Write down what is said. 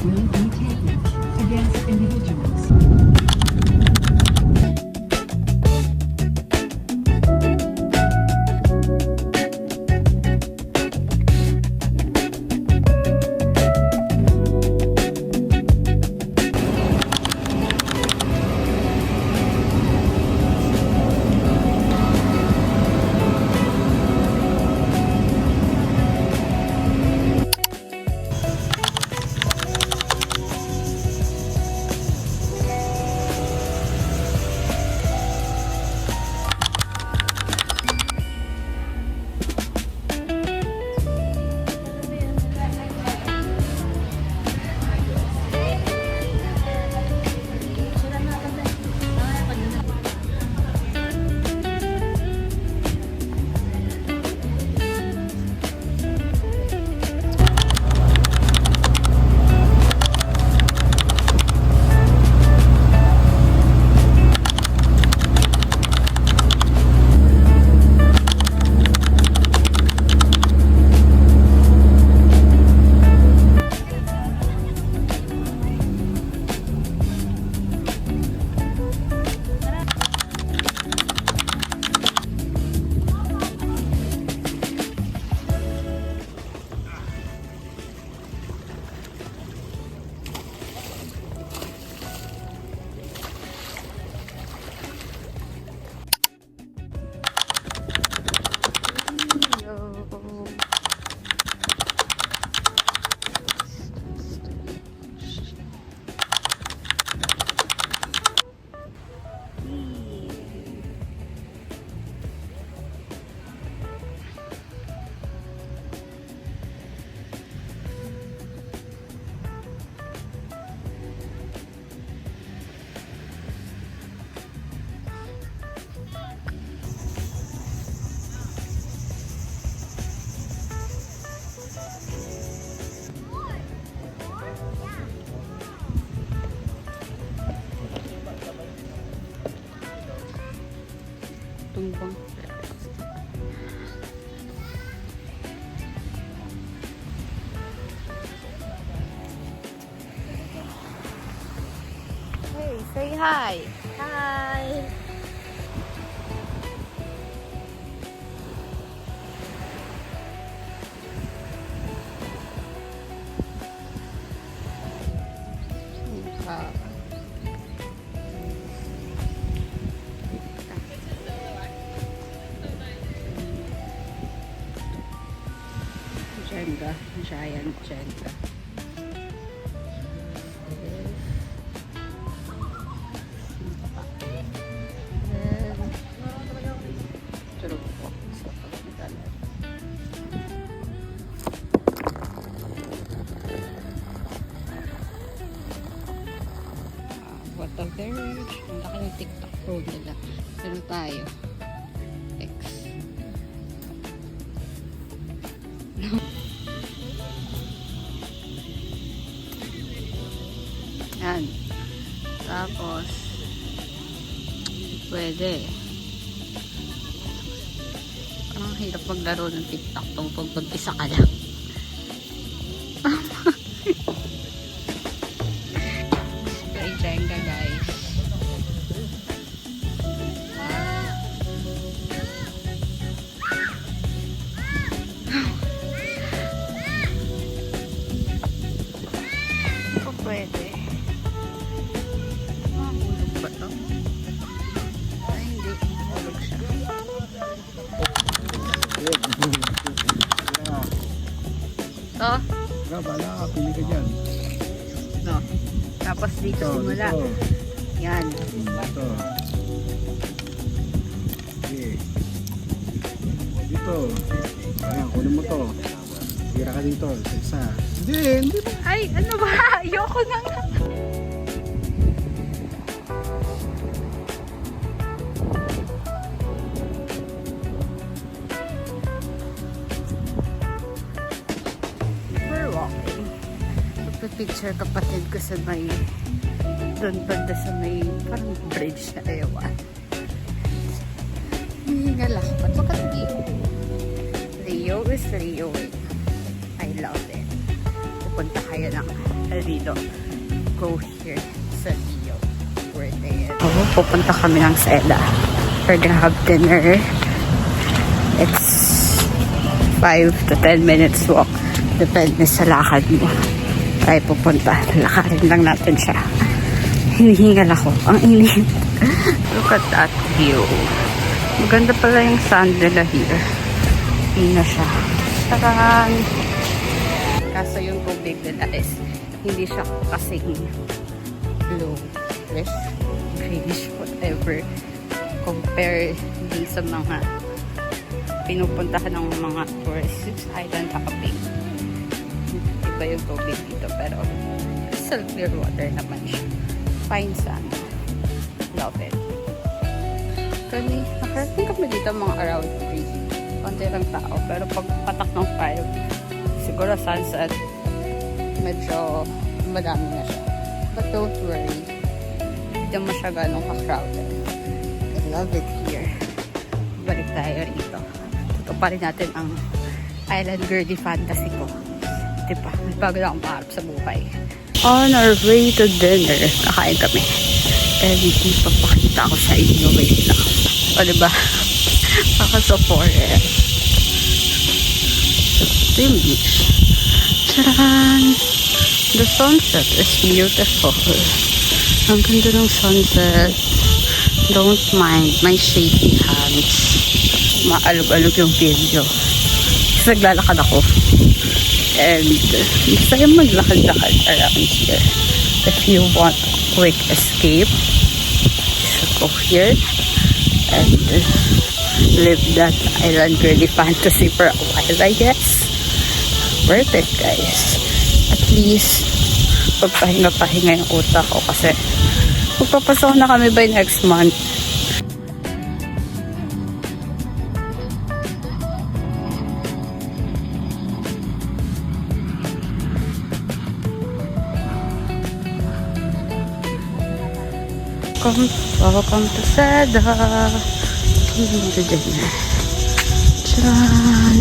will be taken against individuals. Tumbang. Hey, say hi. Hi. Jenga, giant Jenga. Water Village. Ang laki ng TikTok road nila. Ano tayo? X. Yan. Tapos, pwede. Ang hirap maglaro ng TikTok tong pag mag-isa ka lang. Very Jenga, guys. Pwede. Hulog ba ito? Ay, hindi. Hulog siya. Ito? Bala ka, pili ka dyan. No. Tapos dito simula. Yan. Dito. Okay. Dito. Ayan, kunin mo to. Tira ka dito. Isa. Hindi ba? Ay, ano ba? Ayoko na nga. We're walking. Pagpipicture kapatid ko sa may doon banda sa may parang bridge na ewan. Hihinga lang. Ba't makatagi? Leo is Leo. I love it. pupunta kayo ng Rilo, go here sa Rio. Worth it. Oo, pupunta kami ng Seda. We're gonna have dinner. It's 5 to 10 minutes walk. Depende sa lakad mo. Tayo pupunta. Lakarin lang natin siya. Hinihingal ako. Ang init. Look at that view. Maganda pala yung sand nila here. Hindi na siya. Taran! Kaso yung tubig nila is hindi siya kasing blue, grayish, whatever. Compare din sa mga pinupuntahan ng mga tourists island hopping. Iba yung tubig dito pero crystal clear water naman siya. Fine sand. Love it. Kami, nakarating kami dito mga around 3. Konti lang tao. Pero pag patak ng 5, siguro sunset, medyo madami na siya. But don't worry. Hindi mo siya ganong ka-crowded. I love it here. Balik tayo rito. Tutuparin natin ang island girly fantasy ko. Diba? Bago na akong pangarap sa buhay. On our way to dinner, kakain kami. And ipapakita ko sa inyo. Wait lang. O diba? Ako sa forest. Ito yung beach. Tcharan! The sunset is beautiful. Ang ganda ng sunset. Don't mind my shaky hands. Maalog-alog yung video. Kasi naglalakad ako. And masaya maglakad-lakad around here. If you want a quick escape, you should go here and live that island girly fantasy for a while, I guess. Worth it, guys. At least, pagpahinga-pahinga yung utak ko kasi magpapasok na kami by next month. Welcome to Seda. Tcharan!